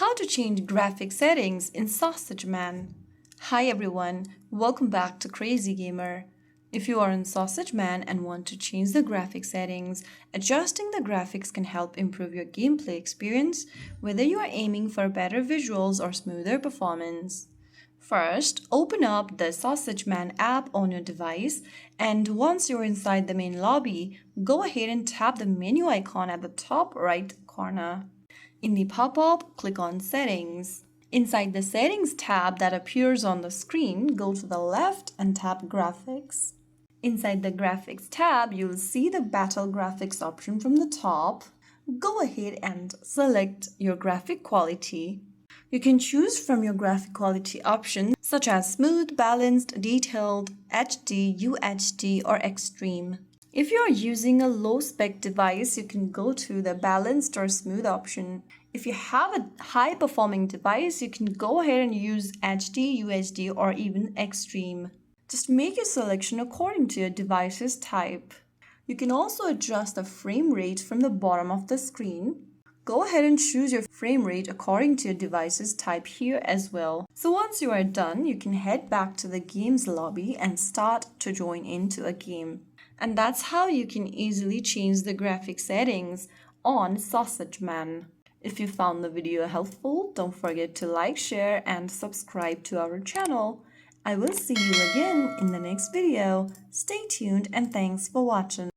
How to change graphic settings in Sausage Man. Hi everyone, welcome back to Crazy Gamer. If you are in Sausage Man and want to change the graphic settings, adjusting the graphics can help improve your gameplay experience, whether you are aiming for better visuals or smoother performance. First, open up the Sausage Man app on your device, and once you're inside the main lobby, go ahead and tap the menu icon at the top right corner. In the pop-up, click on Settings. Inside the Settings tab that appears on the screen, go to the left and tap Graphics. Inside the Graphics tab, you'll see the Battle Graphics option from the top. Go ahead and select your graphic quality. You can choose from your graphic quality options such as Smooth, Balanced, Detailed, HD, UHD, or Extreme. If you are using a low-spec device, you can go to the Balanced or Smooth option. If you have a high-performing device, you can go ahead and use HD, UHD, or even Extreme. Just make your selection according to your device's type. You can also adjust the frame rate from the bottom of the screen. Go ahead and choose your frame rate according to your device's type here as well. So once you are done, you can head back to the game's lobby and start to join into a game. And that's how you can easily change the graphic settings on Sausage Man. If you found the video helpful, don't forget to like, share, and subscribe to our channel. I will see you again in the next video. Stay tuned and thanks for watching.